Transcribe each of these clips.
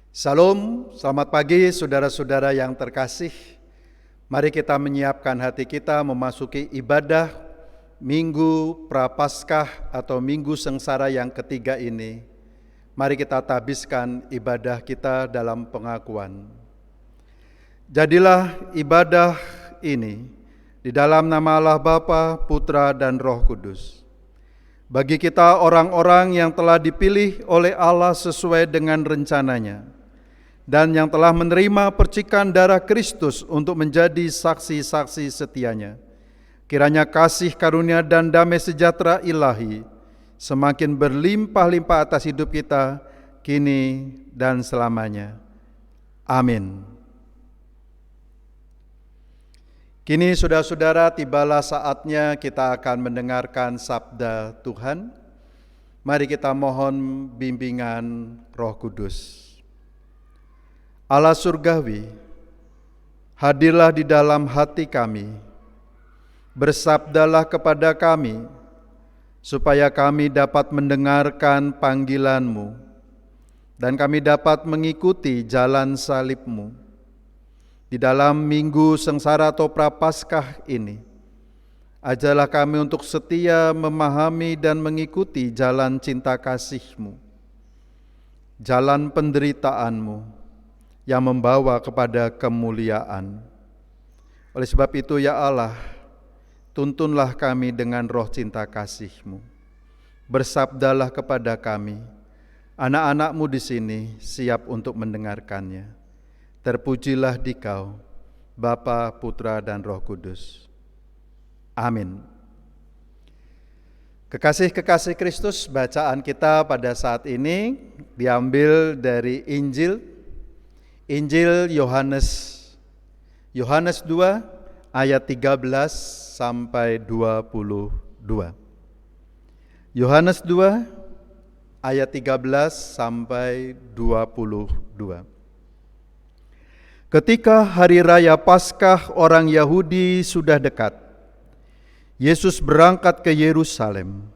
Salam, selamat pagi saudara-saudara yang terkasih. Mari kita menyiapkan hati kita memasuki ibadah Minggu Prapaskah atau Minggu Sengsara yang ketiga ini. Mari kita tabiskan ibadah kita dalam pengakuan. Jadilah ibadah ini di dalam nama Allah Bapa, Putra, dan Roh Kudus. Bagi kita orang-orang yang telah dipilih oleh Allah sesuai dengan rencananya, dan yang telah menerima percikan darah Kristus untuk menjadi saksi-saksi setianya. Kiranya kasih karunia dan damai sejahtera ilahi semakin berlimpah-limpah atas hidup kita, kini dan selamanya. Amin. Kini saudara-saudara, tibalah saatnya kita akan mendengarkan sabda Tuhan. Mari kita mohon bimbingan Roh Kudus. Allah surgawi, hadirlah di dalam hati kami, bersabdalah kepada kami, supaya kami dapat mendengarkan panggilan-Mu, dan kami dapat mengikuti jalan salib-Mu. Di dalam Minggu Sengsara atau Prapaskah ini, ajarlah kami untuk setia memahami dan mengikuti jalan cinta kasih-Mu, jalan penderitaan-Mu, yang membawa kepada kemuliaan. Oleh sebab itu ya Allah, tuntunlah kami dengan roh cinta kasih-Mu. Bersabdalah kepada kami, anak-anak-Mu di sini siap untuk mendengarkannya. Terpujilah Dikau, Bapa, Putra, dan Roh Kudus. Amin. Kekasih-kekasih Kristus, bacaan kita pada saat ini diambil dari Injil Yohanes 2 ayat 13 sampai 22. Yohanes 2 ayat 13 sampai 22. Ketika hari raya Paskah orang Yahudi sudah dekat, Yesus berangkat ke Yerusalem.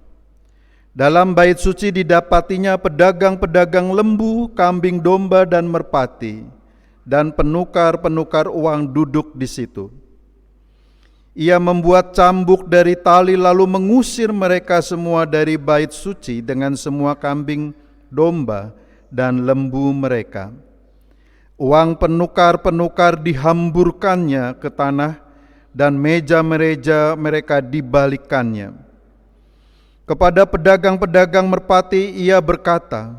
Dalam bait suci didapatinya pedagang-pedagang lembu, kambing domba, dan merpati, dan penukar-penukar uang duduk di situ. Ia membuat cambuk dari tali lalu mengusir mereka semua dari bait suci dengan semua kambing, domba, dan lembu mereka. Uang penukar-penukar dihamburkannya ke tanah, dan meja-meja mereka dibalikannya. Kepada pedagang-pedagang merpati ia berkata,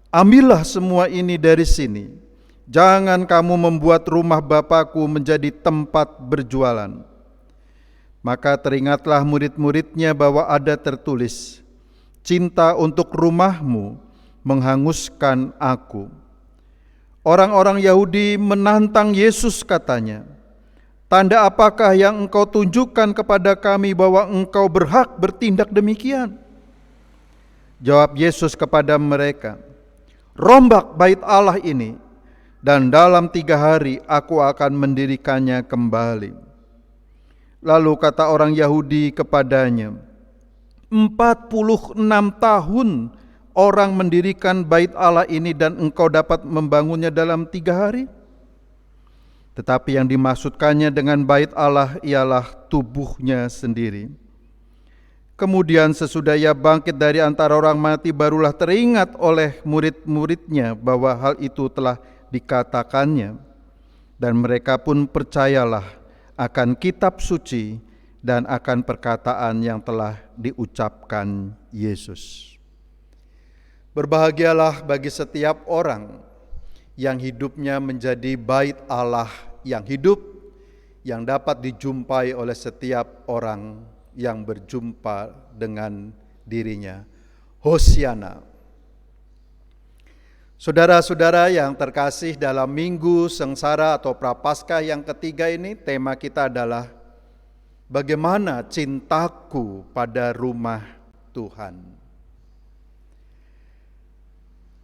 "Ambillah semua ini dari sini. Jangan kamu membuat rumah Bapakku menjadi tempat berjualan." Maka teringatlah murid-muridnya bahwa ada tertulis, "Cinta untuk rumahmu menghanguskan aku." Orang-orang Yahudi menantang Yesus, katanya, "Tanda apakah yang engkau tunjukkan kepada kami bahwa engkau berhak bertindak demikian?" Jawab Yesus kepada mereka, "Rombak bait Allah ini, dan dalam 3 hari aku akan mendirikannya kembali." Lalu kata orang Yahudi kepadanya, 46 tahun orang mendirikan bait Allah ini dan engkau dapat membangunnya dalam 3 hari? Tetapi yang dimaksudkannya dengan bait Allah ialah tubuhnya sendiri. Kemudian sesudah ia bangkit dari antara orang mati, barulah teringat oleh murid-muridnya bahwa hal itu telah dikatakannya. Dan mereka pun percayalah akan kitab suci dan akan perkataan yang telah diucapkan Yesus. Berbahagialah bagi setiap orang yang hidupnya menjadi bait Allah yang hidup, yang dapat dijumpai oleh setiap orang yang berjumpa dengan dirinya. Hosiana. Saudara-saudara yang terkasih, dalam Minggu Sengsara atau Prapaskah yang ketiga ini, tema kita adalah bagaimana cintaku pada rumah Tuhan.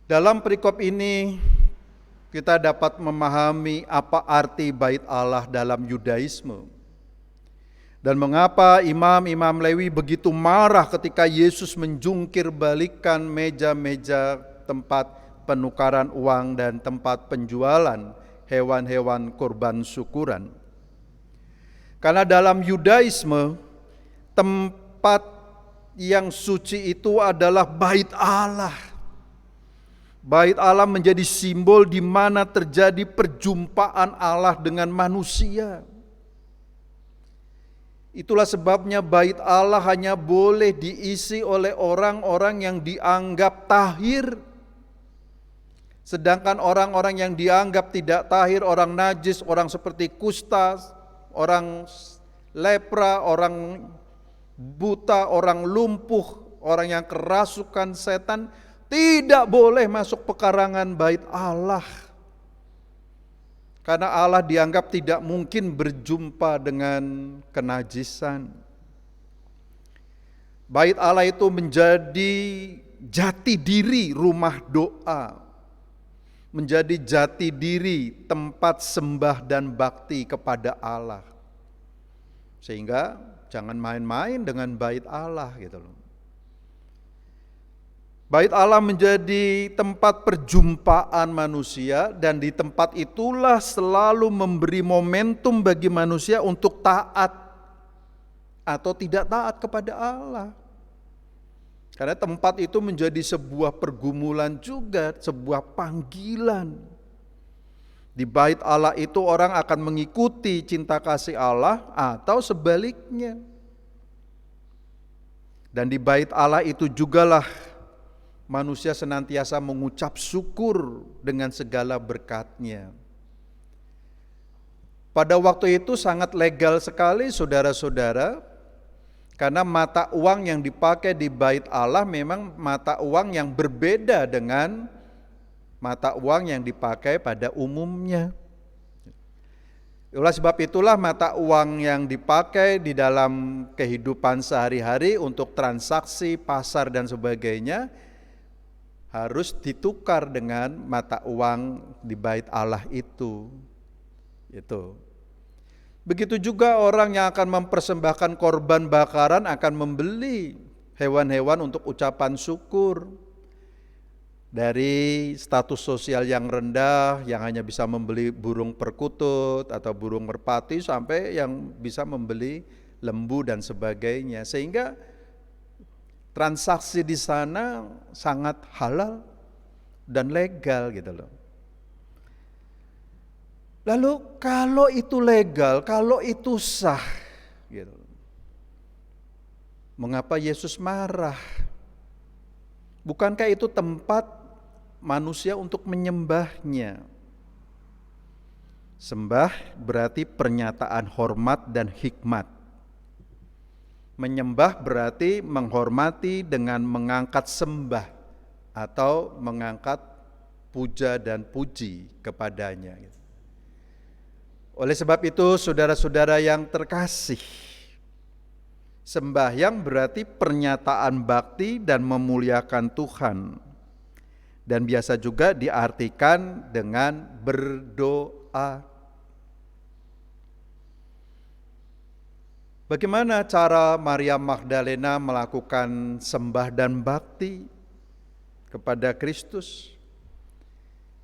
Dalam perikop ini kita dapat memahami apa arti bait Allah dalam Yudaisme. Dan mengapa imam-imam Lewi begitu marah ketika Yesus menjungkir balikan meja-meja tempat penukaran uang dan tempat penjualan hewan-hewan kurban syukuran. Karena dalam Yudaisme, tempat yang suci itu adalah bait Allah. Bait Allah menjadi simbol di mana terjadi perjumpaan Allah dengan manusia. Itulah sebabnya bait Allah hanya boleh diisi oleh orang-orang yang dianggap tahir. Sedangkan orang-orang yang dianggap tidak tahir, orang najis, orang seperti kusta, orang lepra, orang buta, orang lumpuh, orang yang kerasukan setan, tidak boleh masuk pekarangan bait Allah. Karena Allah dianggap tidak mungkin berjumpa dengan kenajisan. Bait Allah itu menjadi jati diri rumah doa, menjadi jati diri tempat sembah dan bakti kepada Allah. Sehingga jangan main-main dengan bait Allah gitu loh. Bait Allah menjadi tempat perjumpaan manusia, dan di tempat itulah selalu memberi momentum bagi manusia untuk taat atau tidak taat kepada Allah. Karena tempat itu menjadi sebuah pergumulan juga, sebuah panggilan. Di bait Allah itu orang akan mengikuti cinta kasih Allah atau sebaliknya. Dan di bait Allah itu jugalah manusia senantiasa mengucap syukur dengan segala berkat-Nya. Pada waktu itu sangat legal sekali saudara-saudara, karena mata uang yang dipakai di bait Allah memang mata uang yang berbeda dengan mata uang yang dipakai pada umumnya. Oleh sebab itulah mata uang yang dipakai di dalam kehidupan sehari-hari untuk transaksi pasar dan sebagainya harus ditukar dengan mata uang di bait Allah itu. Begitu juga orang yang akan mempersembahkan korban bakaran akan membeli hewan-hewan untuk ucapan syukur. Dari status sosial yang rendah, yang hanya bisa membeli burung perkutut atau burung merpati, sampai yang bisa membeli lembu dan sebagainya. Sehingga transaksi di sana sangat halal dan legal gitu loh. Lalu kalau itu legal, kalau itu sah gitu, mengapa Yesus marah? Bukankah itu tempat manusia untuk menyembahnya? Sembah berarti pernyataan hormat dan hikmat. Menyembah berarti menghormati dengan mengangkat sembah atau mengangkat puja dan puji kepadanya. Oleh sebab itu saudara-saudara yang terkasih, sembahyang berarti pernyataan bakti dan memuliakan Tuhan. Dan biasa juga diartikan dengan berdoa. Bagaimana cara Maria Magdalena melakukan sembah dan bakti kepada Kristus?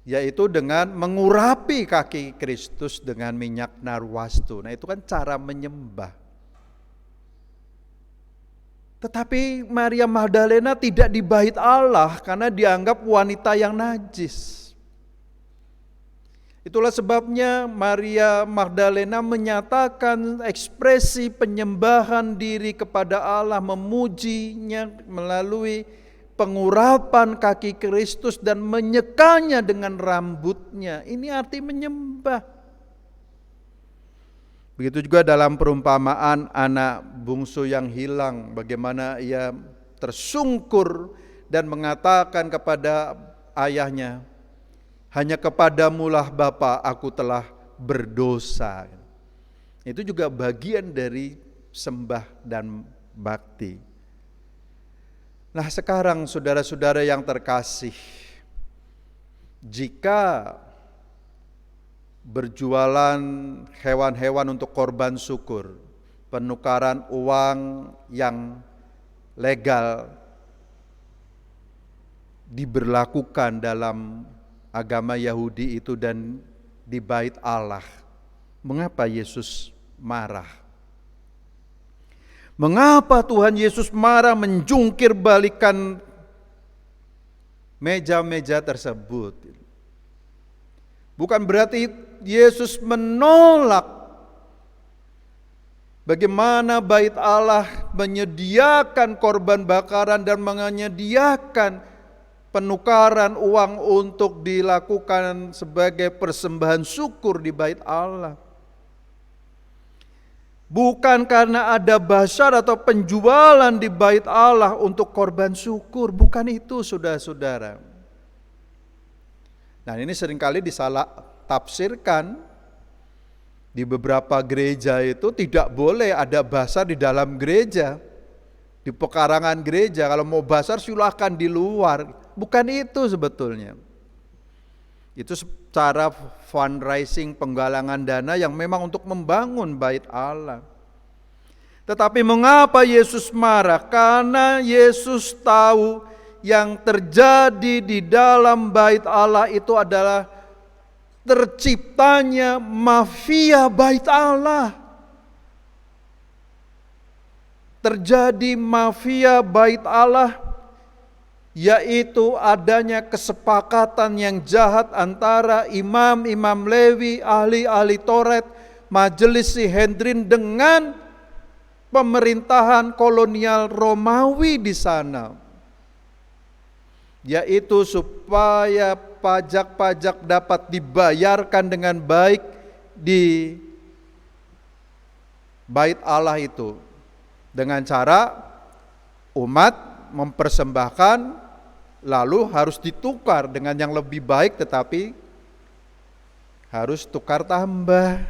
Yaitu dengan mengurapi kaki Kristus dengan minyak narwastu. Nah, itu kan cara menyembah. Tetapi Maria Magdalena tidak di bait Allah karena dianggap wanita yang najis. Itulah sebabnya Maria Magdalena menyatakan ekspresi penyembahan diri kepada Allah, memujinya melalui pengurapan kaki Kristus dan menyekanya dengan rambutnya. Ini arti menyembah. Begitu juga dalam perumpamaan anak bungsu yang hilang, bagaimana ia tersungkur dan mengatakan kepada ayahnya, hanya kepadamulah Bapa aku telah berdosa. Itu juga bagian dari sembah dan bakti. Nah, sekarang saudara-saudara yang terkasih, jika berjualan hewan-hewan untuk korban syukur, penukaran uang yang legal, diberlakukan dalam agama Yahudi itu dan di bait Allah. Mengapa Yesus marah? Mengapa Tuhan Yesus marah menjungkir balikan meja-meja tersebut? Bukan berarti Yesus menolak bagaimana bait Allah menyediakan korban bakaran dan menyediakan penukaran uang untuk dilakukan sebagai persembahan syukur di bait Allah. Bukan karena ada basar atau penjualan di bait Allah untuk korban syukur. Bukan itu, saudara-saudara. Nah, ini seringkali disalah tafsirkan. Di beberapa gereja itu tidak boleh ada basar di dalam gereja. Di pekarangan gereja, kalau mau basar silakan di luar. Bukan itu sebetulnya. Itu cara fundraising, penggalangan dana yang memang untuk membangun bait Allah. Tetapi mengapa Yesus marah? Karena Yesus tahu yang terjadi di dalam bait Allah itu adalah terciptanya mafia bait Allah. Terjadi mafia bait Allah, yaitu adanya kesepakatan yang jahat antara imam-imam Lewi, ahli-ahli Taurat, majelis Sanhedrin dengan pemerintahan kolonial Romawi di sana. Yaitu supaya pajak-pajak dapat dibayarkan dengan baik di bait Allah itu. Dengan cara umat mempersembahkan lalu harus ditukar dengan yang lebih baik, tetapi harus tukar tambah.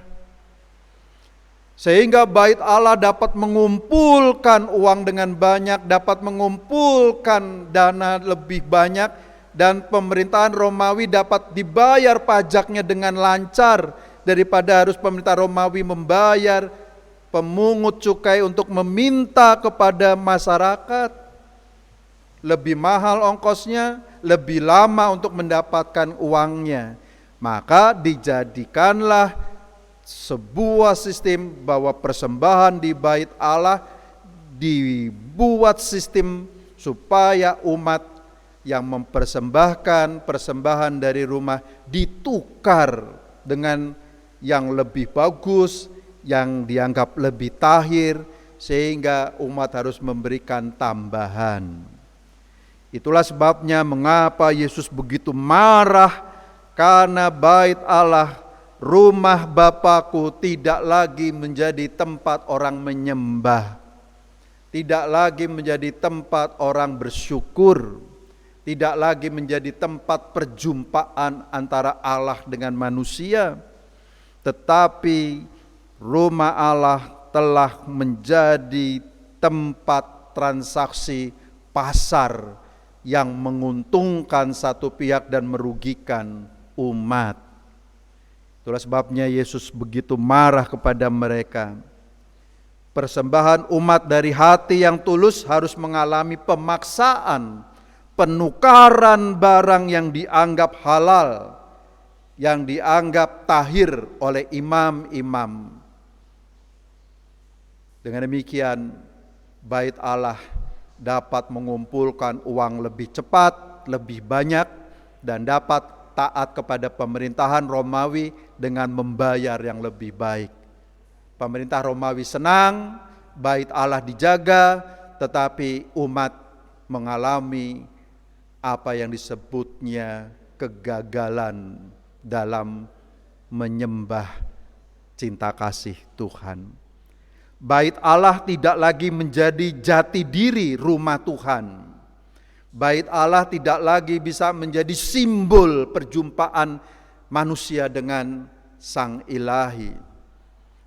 Sehingga bait Allah dapat mengumpulkan uang dengan banyak, dapat mengumpulkan dana lebih banyak, dan pemerintahan Romawi dapat dibayar pajaknya dengan lancar daripada harus pemerintah Romawi membayar pemungut cukai untuk meminta kepada masyarakat. Lebih mahal ongkosnya, lebih lama untuk mendapatkan uangnya. Maka dijadikanlah sebuah sistem bahwa persembahan di bait Allah dibuat sistem supaya umat yang mempersembahkan persembahan dari rumah ditukar dengan yang lebih bagus, yang dianggap lebih tahir, sehingga umat harus memberikan tambahan. Itulah sebabnya mengapa Yesus begitu marah, karena bait Allah, rumah Bapakku, tidak lagi menjadi tempat orang menyembah, tidak lagi menjadi tempat orang bersyukur, tidak lagi menjadi tempat perjumpaan antara Allah dengan manusia, tetapi rumah Allah telah menjadi tempat transaksi pasar yang menguntungkan satu pihak dan merugikan umat. Itulah sebabnya Yesus begitu marah kepada mereka. Persembahan umat dari hati yang tulus harus mengalami pemaksaan, penukaran barang yang dianggap halal, yang dianggap tahir oleh imam-imam. Dengan demikian, bait Allah dapat mengumpulkan uang lebih cepat, lebih banyak, dan dapat taat kepada pemerintahan Romawi dengan membayar yang lebih baik. Pemerintah Romawi senang, bait Allah dijaga, tetapi umat mengalami apa yang disebutnya kegagalan dalam menyembah cinta kasih Tuhan. Bait Allah tidak lagi menjadi jati diri rumah Tuhan. Bait Allah tidak lagi bisa menjadi simbol perjumpaan manusia dengan Sang Ilahi.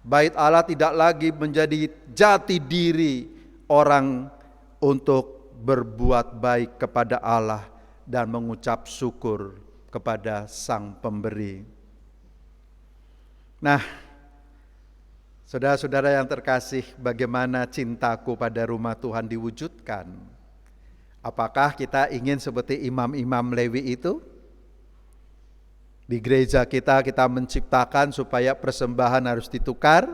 Bait Allah tidak lagi menjadi jati diri orang untuk berbuat baik kepada Allah dan mengucap syukur kepada Sang Pemberi. Nah, saudara-saudara yang terkasih, bagaimana cintaku pada rumah Tuhan diwujudkan? Apakah kita ingin seperti imam-imam Lewi itu? Di gereja kita menciptakan supaya persembahan harus ditukar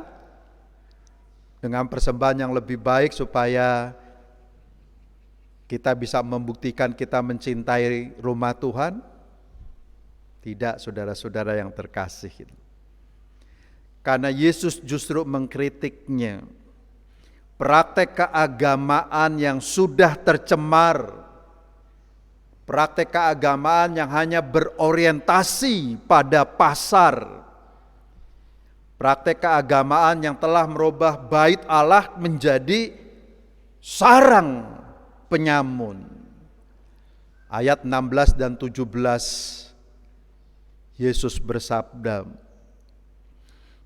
dengan persembahan yang lebih baik supaya kita bisa membuktikan kita mencintai rumah Tuhan? Tidak, saudara-saudara yang terkasih. Karena Yesus justru mengkritiknya. Praktek keagamaan yang sudah tercemar, praktek keagamaan yang hanya berorientasi pada pasar, praktek keagamaan yang telah merubah bait Allah menjadi sarang penyamun. Ayat 16 dan 17 Yesus bersabda,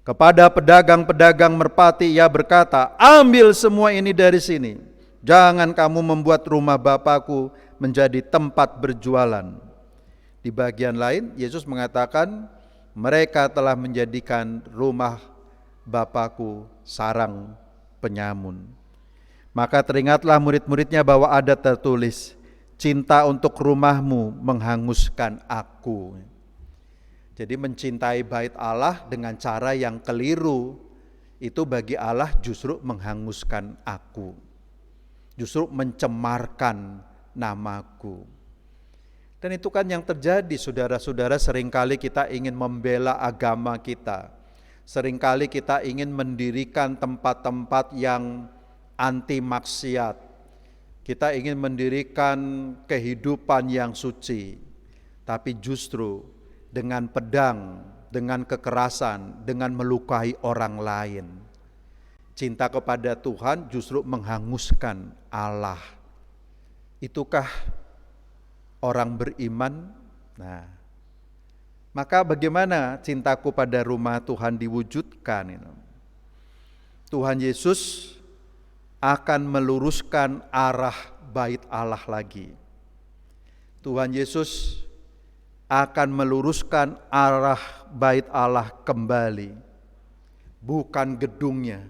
kepada pedagang-pedagang merpati ia berkata, ambil semua ini dari sini. Jangan kamu membuat rumah Bapakku menjadi tempat berjualan. Di bagian lain, Yesus mengatakan, mereka telah menjadikan rumah Bapakku sarang penyamun. Maka teringatlah murid-muridnya bahwa ada tertulis, cinta untuk rumahmu menghanguskan aku. Jadi mencintai bait Allah dengan cara yang keliru, itu bagi Allah justru menghanguskan aku. Justru mencemarkan namaku. Dan itu kan yang terjadi, saudara-saudara. Seringkali kita ingin membela agama kita. Seringkali kita ingin mendirikan tempat-tempat yang anti maksiat. Kita ingin mendirikan kehidupan yang suci. Tapi justru dengan pedang, dengan kekerasan, dengan melukai orang lain. Cinta kepada Tuhan justru menghanguskan Allah. Itukah orang beriman? Nah, maka bagaimana cintaku pada rumah Tuhan diwujudkan? Tuhan Yesus akan meluruskan arah bait Allah lagi. Tuhan Yesus akan meluruskan arah bait Allah kembali. Bukan gedungnya.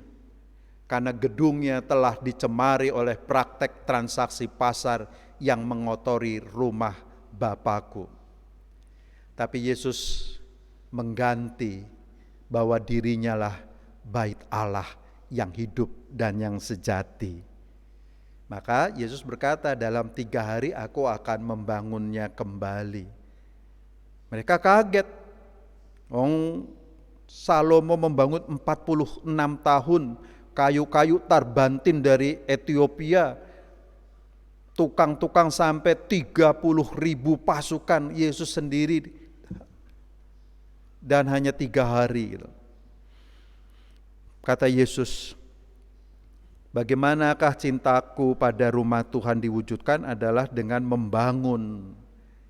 Karena gedungnya telah dicemari oleh praktek transaksi pasar yang mengotori rumah Bapakku. Tapi Yesus mengganti bahwa dirinya lah bait Allah yang hidup dan yang sejati. Maka Yesus berkata, dalam 3 hari aku akan membangunnya kembali. Mereka kaget. Salomo membangun 46 tahun, kayu-kayu tarbantin dari Ethiopia, tukang-tukang sampai 30.000 pasukan, Yesus sendiri, dan hanya 3 hari. Kata Yesus, bagaimanakah cintaku pada rumah Tuhan diwujudkan adalah dengan membangun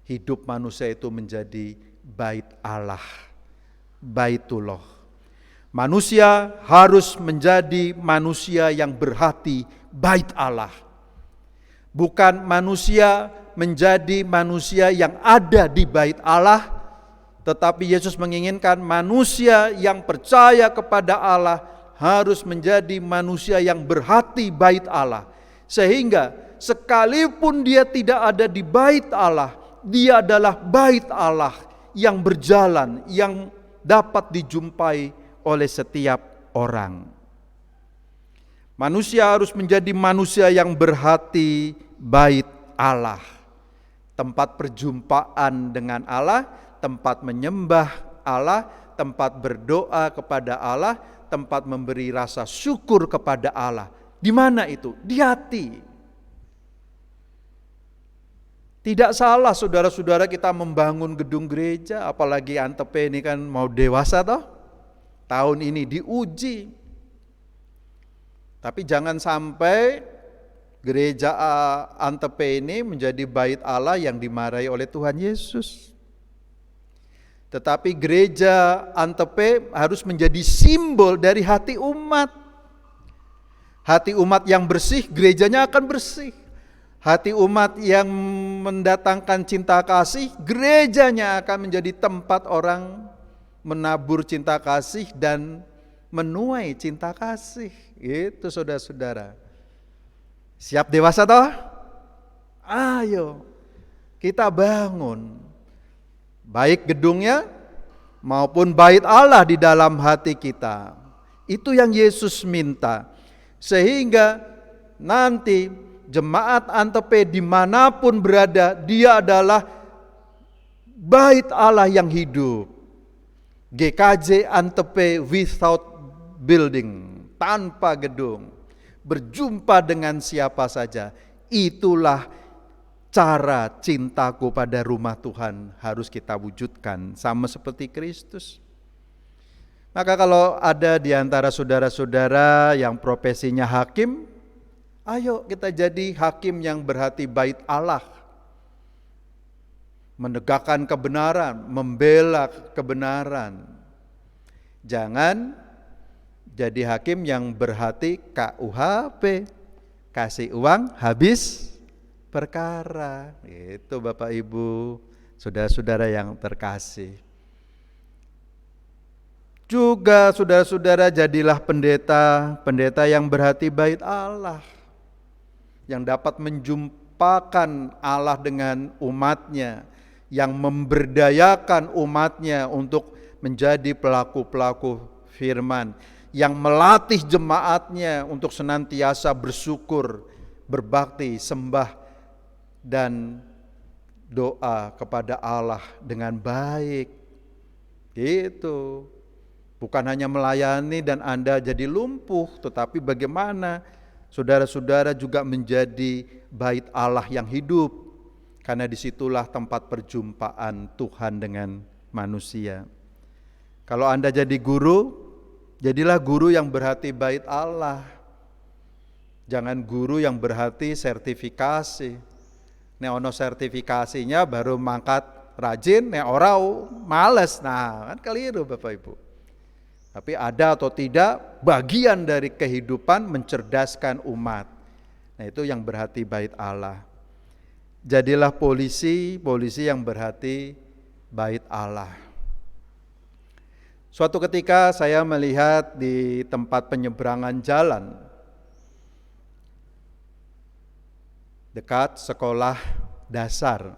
hidup manusia itu menjadi bait Allah, baitullah. Manusia harus menjadi manusia yang berhati bait Allah. Bukan manusia menjadi manusia yang ada di bait Allah, tetapi Yesus menginginkan manusia yang percaya kepada Allah harus menjadi manusia yang berhati bait Allah. Sehingga sekalipun dia tidak ada di bait Allah, dia adalah bait Allah yang berjalan, yang dapat dijumpai oleh setiap orang. Manusia harus menjadi manusia yang berhati bait Allah. Tempat perjumpaan dengan Allah, tempat menyembah Allah, tempat berdoa kepada Allah, tempat memberi rasa syukur kepada Allah. Di mana itu? Di hati. Tidak salah saudara-saudara kita membangun gedung gereja, apalagi Antepe ini kan mau dewasa toh. Tahun ini diuji. Tapi jangan sampai gereja Antepe ini menjadi bait Allah yang dimarahi oleh Tuhan Yesus. Tetapi gereja Antepe harus menjadi simbol dari hati umat. Hati umat yang bersih, gerejanya akan bersih. Hati umat yang mendatangkan cinta kasih, gerejanya akan menjadi tempat orang menabur cinta kasih dan menuai cinta kasih. Itu saudara-saudara. Siap dewasa toh? Ayo kita bangun baik gedungnya maupun bait Allah di dalam hati kita. Itu yang Yesus minta. Sehingga nanti jemaat Antepe dimanapun berada, dia adalah bait Allah yang hidup. GKJ Antepe without building, tanpa gedung, berjumpa dengan siapa saja. Itulah cara cintaku pada rumah Tuhan harus kita wujudkan, sama seperti Kristus. Maka kalau ada di antara saudara-saudara yang profesinya hakim, ayo kita jadi hakim yang berhati bait Allah. Menegakkan kebenaran, membela kebenaran. Jangan jadi hakim yang berhati KUHP, kasih uang habis perkara. Itu Bapak Ibu, saudara-saudara yang terkasih. Juga saudara-saudara jadilah pendeta yang berhati bait Allah, yang dapat menjumpakan Allah dengan umatnya, yang memberdayakan umatnya untuk menjadi pelaku-pelaku firman, yang melatih jemaatnya untuk senantiasa bersyukur, berbakti, sembah, dan doa kepada Allah dengan baik. Gitu. Bukan hanya melayani dan Anda jadi lumpuh, tetapi bagaimana saudara-saudara juga menjadi bait Allah yang hidup, karena disitulah tempat perjumpaan Tuhan dengan manusia. Kalau Anda jadi guru, jadilah guru yang berhati bait Allah. Jangan guru yang berhati sertifikasi. Nek ono sertifikasinya baru mangkat rajin, nek ora males. Nah, kan keliru Bapak Ibu. Tapi ada atau tidak bagian dari kehidupan mencerdaskan umat. Nah, itu yang berhati bait Allah. Jadilah polisi yang berhati bait Allah. Suatu ketika saya melihat di tempat penyeberangan jalan dekat sekolah dasar.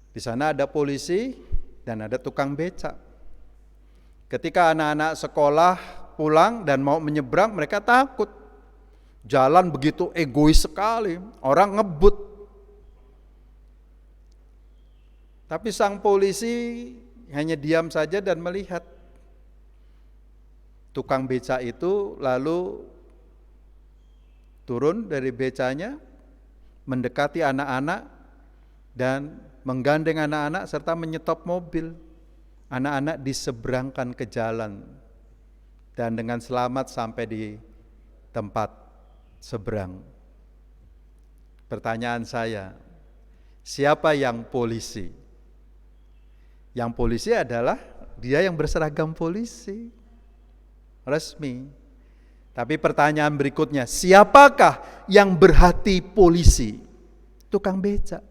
Di sana ada polisi dan ada tukang becak. Ketika anak-anak sekolah pulang dan mau menyeberang, mereka takut. Jalan begitu egois sekali, orang ngebut. Tapi sang polisi hanya diam saja dan melihat. Tukang becak itu lalu turun dari becanya, mendekati anak-anak dan menggandeng anak-anak serta menyetop mobil. Anak-anak diseberangkan ke jalan dan dengan selamat sampai di tempat seberang. Pertanyaan saya, siapa yang polisi? Yang polisi adalah dia yang berseragam polisi resmi. Tapi pertanyaan berikutnya, siapakah yang berhati polisi? Tukang becak.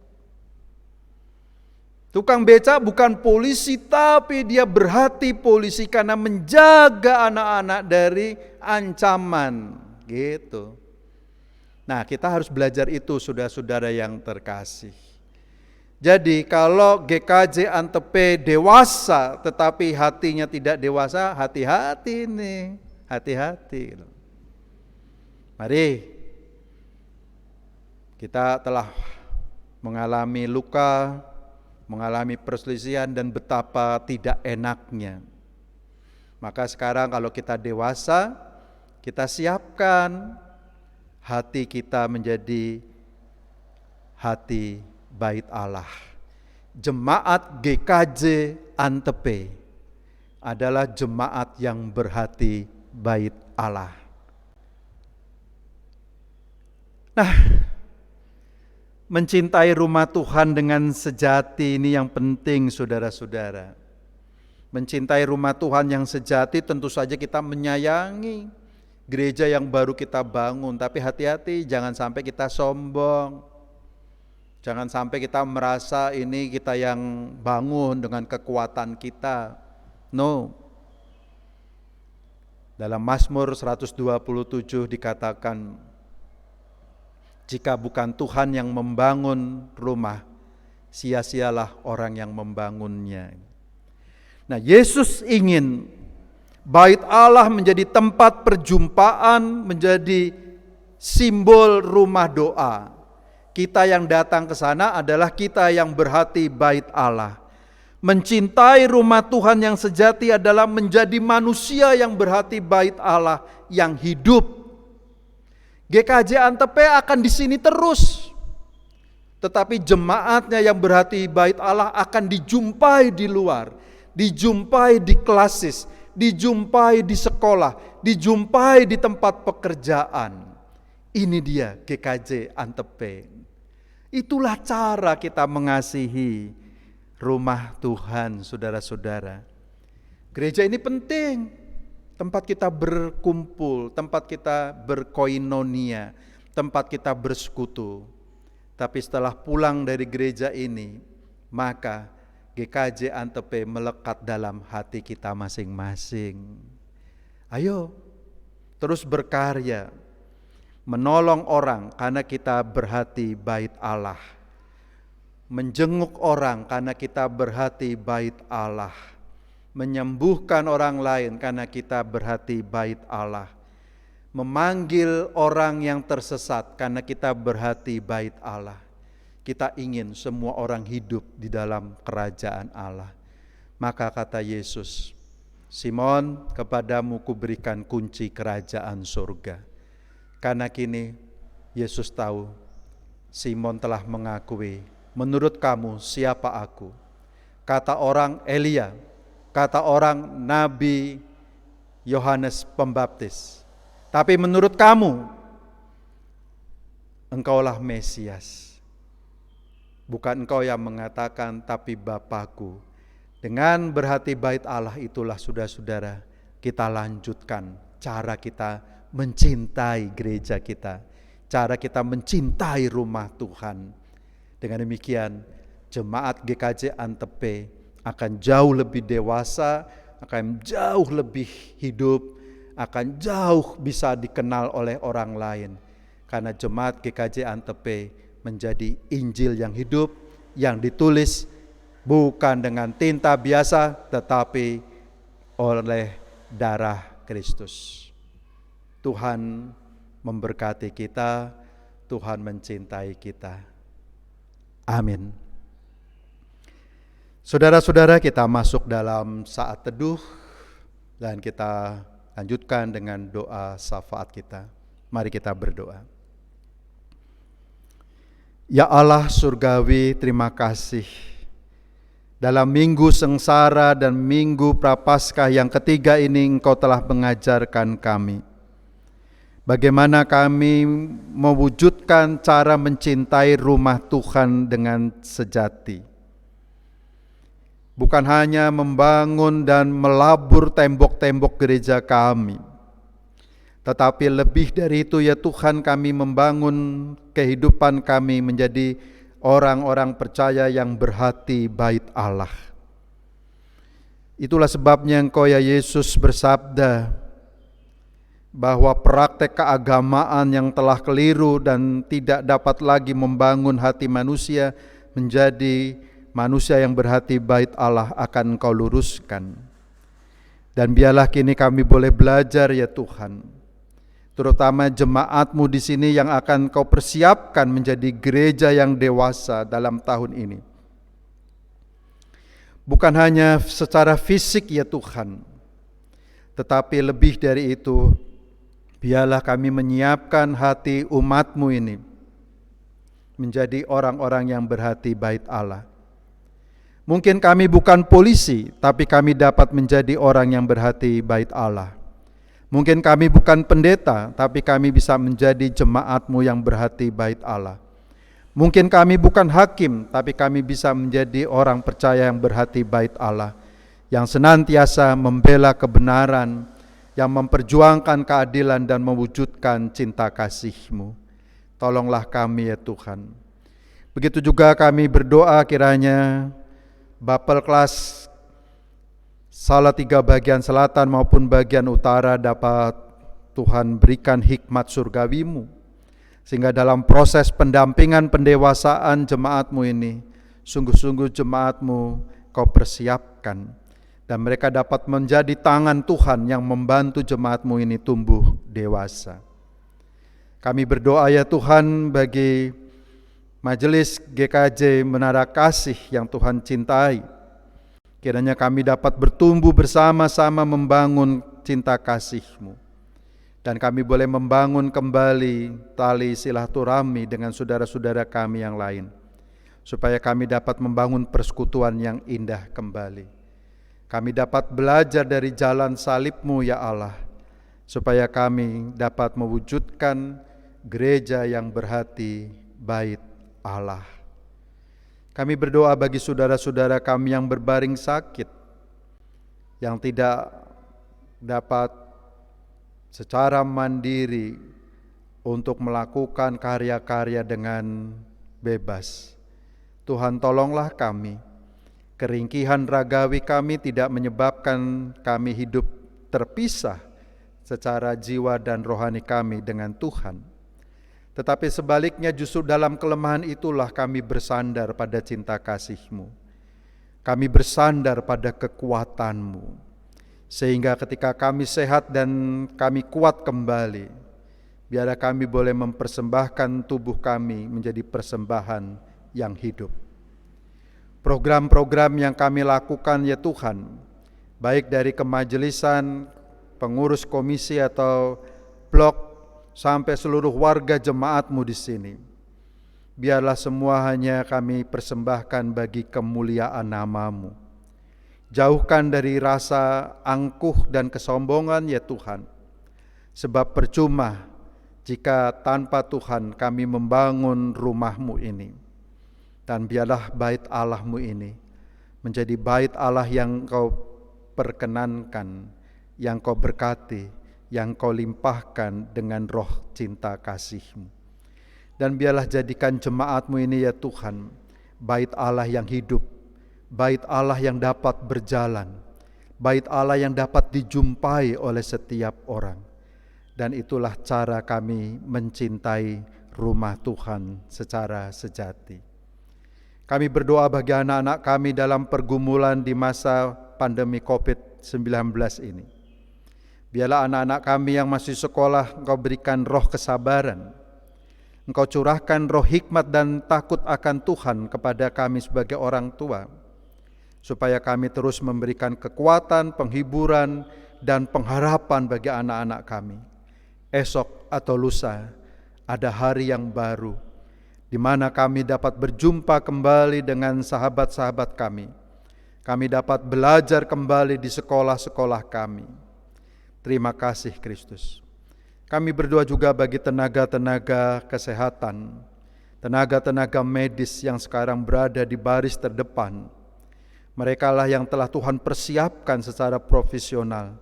Tukang becak bukan polisi, tapi dia berhati polisi karena menjaga anak-anak dari ancaman. Gitu. Nah, kita harus belajar itu, saudara-saudara yang terkasih. Jadi kalau GKJ Antepe dewasa tetapi hatinya tidak dewasa, hati-hati nih, hati-hati. Mari, kita telah mengalami luka, mengalami perselisihan dan betapa tidak enaknya. Maka sekarang kalau kita dewasa, kita siapkan hati kita menjadi hati bait Allah. Jemaat GKJ Antepe adalah jemaat yang berhati bait Allah. Nah, mencintai rumah Tuhan dengan sejati ini yang penting, saudara-saudara. Mencintai rumah Tuhan yang sejati tentu saja kita menyayangi gereja yang baru kita bangun. Tapi hati-hati, jangan sampai kita sombong. Jangan sampai kita merasa ini kita yang bangun dengan kekuatan kita. No. Dalam Mazmur 127 dikatakan, Jika bukan Tuhan yang membangun rumah, sia-sialah orang yang membangunnya. Nah, Yesus ingin Bait Allah menjadi tempat perjumpaan, menjadi simbol rumah doa. Kita yang datang ke sana adalah kita yang berhati bait Allah. Mencintai rumah Tuhan yang sejati adalah menjadi manusia yang berhati bait Allah yang hidup. GKJ Antep akan di sini terus. Tetapi jemaatnya yang berhati bait Allah akan dijumpai di luar, dijumpai di klasis, dijumpai di sekolah, dijumpai di tempat pekerjaan. Ini dia GKJ Antep. Itulah cara kita mengasihi rumah Tuhan, saudara-saudara. Gereja ini penting, tempat kita berkumpul, tempat kita berkoinonia, tempat kita bersekutu. Tapi setelah pulang dari gereja ini, maka GKJ Antep melekat dalam hati kita masing-masing. Ayo, terus berkarya, menolong orang karena kita berhati bait Allah. Menjenguk orang karena kita berhati bait Allah. Menyembuhkan orang lain karena kita berhati bait Allah. Memanggil orang yang tersesat karena kita berhati bait Allah. Kita ingin semua orang hidup di dalam kerajaan Allah. Maka kata Yesus, Simon, kepadamu kuberikan kunci kerajaan surga. Karena kini Yesus tahu Simon telah mengakui, menurut kamu siapa aku? Kata orang Elia, kata orang Nabi Yohanes Pembaptis. Tapi menurut kamu, engkaulah Mesias. Bukan engkau yang mengatakan, tapi Bapakku. Dengan berhati bait Allah itulah saudara-saudara, kita lanjutkan cara kita mencintai gereja kita, cara kita mencintai rumah Tuhan. Dengan demikian, jemaat GKJ Antep akan jauh lebih dewasa, akan jauh lebih hidup, akan jauh bisa dikenal oleh orang lain. Karena jemaat GKJ Antep menjadi Injil yang hidup, yang ditulis bukan dengan tinta biasa, tetapi oleh darah Kristus. Tuhan memberkati kita, Tuhan mencintai kita. Amin. Saudara-saudara, kita masuk dalam saat teduh dan kita lanjutkan dengan doa syafaat kita. Mari kita berdoa. Ya Allah surgawi, terima kasih. Dalam minggu sengsara dan minggu prapaskah yang ketiga ini Engkau telah mengajarkan kami bagaimana kami mewujudkan cara mencintai rumah Tuhan dengan sejati. Bukan hanya membangun dan melabur tembok-tembok gereja kami, tetapi lebih dari itu ya Tuhan, kami membangun kehidupan kami menjadi orang-orang percaya yang berhati bait Allah. Itulah sebabnya Engkau ya Yesus bersabda bahwa praktek keagamaan yang telah keliru dan tidak dapat lagi membangun hati manusia menjadi manusia yang berhati bait Allah akan Engkau luruskan. Dan biarlah kini kami boleh belajar ya Tuhan, terutama jemaat-Mu di sini yang akan Kau persiapkan menjadi gereja yang dewasa dalam tahun ini. Bukan hanya secara fisik ya Tuhan, tetapi lebih dari itu, biarlah kami menyiapkan hati umat-Mu ini menjadi orang-orang yang berhati bait Allah. Mungkin kami bukan polisi, tapi kami dapat menjadi orang yang berhati bait Allah. Mungkin kami bukan pendeta, tapi kami bisa menjadi jemaat-Mu yang berhati bait Allah. Mungkin kami bukan hakim, tapi kami bisa menjadi orang percaya yang berhati bait Allah, yang senantiasa membela kebenaran, yang memperjuangkan keadilan dan mewujudkan cinta kasih-Mu. Tolonglah kami ya Tuhan. Begitu juga kami berdoa kiranya Bapel kelas Salatiga bagian selatan maupun bagian utara dapat Tuhan berikan hikmat surgawi-Mu, Sehingga dalam proses pendampingan pendewasaan jemaat-Mu ini, sungguh-sungguh jemaat-Mu Kau persiapkan, dan mereka dapat menjadi tangan Tuhan yang membantu jemaat-Mu ini tumbuh dewasa. Kami berdoa ya Tuhan bagi Majelis GKJ Menara Kasih yang Tuhan cintai. Kiranya kami dapat bertumbuh bersama-sama membangun cinta kasih-Mu. Dan kami boleh membangun kembali tali silaturahmi dengan saudara-saudara kami yang lain, supaya kami dapat membangun persekutuan yang indah kembali. Kami dapat belajar dari jalan salib-Mu ya Allah, supaya kami dapat mewujudkan gereja yang berhati bait Allah. Kami berdoa bagi saudara-saudara kami yang berbaring sakit, yang tidak dapat secara mandiri untuk melakukan karya-karya dengan bebas. Tuhan, tolonglah kami. Keringkihan ragawi kami tidak menyebabkan kami hidup terpisah secara jiwa dan rohani kami dengan Tuhan. Tetapi sebaliknya justru dalam kelemahan itulah kami bersandar pada cinta kasih-Mu. Kami bersandar pada kekuatan-Mu. Sehingga ketika kami sehat dan kami kuat kembali, biarlah kami boleh mempersembahkan tubuh kami menjadi persembahan yang hidup. Program-program yang kami lakukan ya Tuhan, baik dari kemajelisan, pengurus komisi atau blok, sampai seluruh warga jemaat-Mu di sini, biarlah semua hanya kami persembahkan bagi kemuliaan nama-Mu. Jauhkan dari rasa angkuh dan kesombongan ya Tuhan. Sebab percuma jika tanpa Tuhan kami membangun rumah-Mu ini. Dan biarlah bait Allah-Mu ini menjadi bait Allah yang Kau perkenankan, yang Kau berkati, yang Kau limpahkan dengan roh cinta kasih-Mu. Dan biarlah jadikan jemaat-Mu ini ya Tuhan, bait Allah yang hidup, bait Allah yang dapat berjalan, bait Allah yang dapat dijumpai oleh setiap orang. Dan itulah cara kami mencintai rumah Tuhan secara sejati. Kami berdoa bagi anak-anak kami dalam pergumulan di masa pandemi COVID-19 ini. Biarlah anak-anak kami yang masih sekolah Engkau berikan roh kesabaran, Engkau curahkan roh hikmat dan takut akan Tuhan kepada kami sebagai orang tua, supaya kami terus memberikan kekuatan, penghiburan, dan pengharapan bagi anak-anak kami. Esok atau lusa ada hari yang baru, di mana kami dapat berjumpa kembali dengan sahabat-sahabat kami. Kami dapat belajar kembali di sekolah-sekolah kami. Terima kasih Kristus. Kami berdoa juga bagi tenaga-tenaga kesehatan, tenaga-tenaga medis yang sekarang berada di baris terdepan. Mereka lah yang telah Tuhan persiapkan secara profesional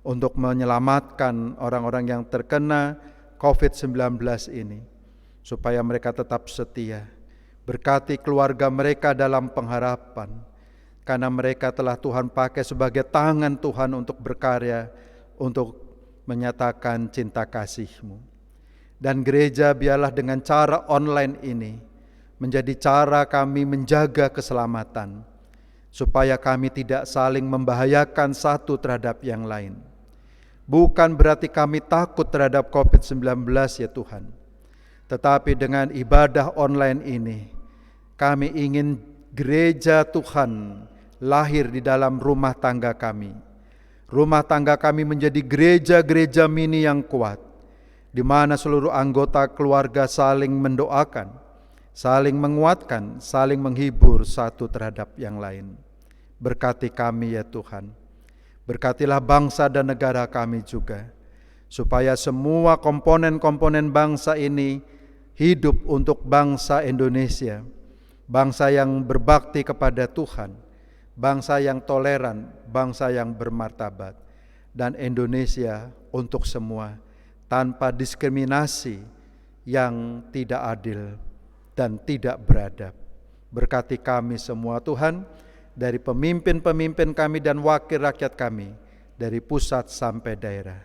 untuk menyelamatkan orang-orang yang terkena COVID-19 ini, supaya mereka tetap setia. Berkati keluarga mereka dalam pengharapan, karena mereka telah Tuhan pakai sebagai tangan Tuhan untuk berkarya, untuk menyatakan cinta kasih-Mu. Dan gereja biarlah dengan cara online ini menjadi cara kami menjaga keselamatan, supaya kami tidak saling membahayakan satu terhadap yang lain. Bukan berarti kami takut terhadap COVID-19 ya Tuhan, tetapi dengan ibadah online ini, kami ingin gereja Tuhan lahir di dalam rumah tangga kami. Rumah tangga kami menjadi gereja-gereja mini yang kuat, di mana seluruh anggota keluarga saling mendoakan, saling menguatkan, saling menghibur satu terhadap yang lain. Berkati kami ya Tuhan. Berkatilah bangsa dan negara kami juga, supaya semua komponen-komponen bangsa ini hidup untuk bangsa Indonesia, bangsa yang berbakti kepada Tuhan, bangsa yang toleran, bangsa yang bermartabat, dan Indonesia untuk semua, tanpa diskriminasi yang tidak adil dan tidak beradab. Berkati kami semua Tuhan, dari pemimpin-pemimpin kami dan wakil rakyat kami, dari pusat sampai daerah.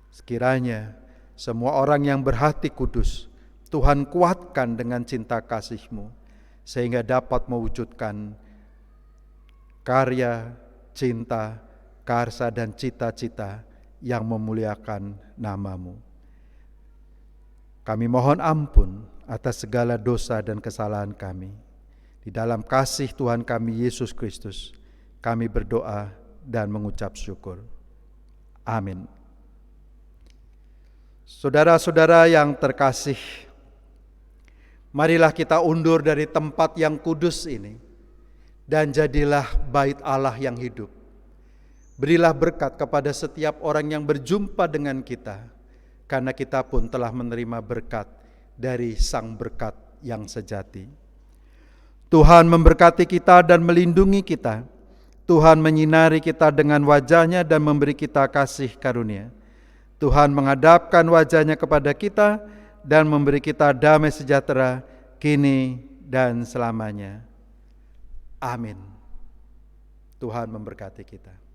Sekiranya semua orang yang berhati kudus Tuhan kuatkan dengan cinta kasih-Mu, sehingga dapat mewujudkan karya, cinta, karsa dan cita-cita yang memuliakan nama-Mu. Kami mohon ampun atas segala dosa dan kesalahan kami. Di dalam kasih Tuhan kami Yesus Kristus, kami berdoa dan mengucap syukur. Amin. Saudara-saudara yang terkasih, marilah kita undur dari tempat yang kudus ini dan jadilah bait Allah yang hidup. Berilah berkat kepada setiap orang yang berjumpa dengan kita, karena kita pun telah menerima berkat dari Sang Berkat yang sejati. Tuhan memberkati kita dan melindungi kita. Tuhan menyinari kita dengan wajah-Nya dan memberi kita kasih karunia. Tuhan menghadapkan wajah-Nya kepada kita dan memberi kita damai sejahtera kini dan selamanya. Amin. Tuhan memberkati kita.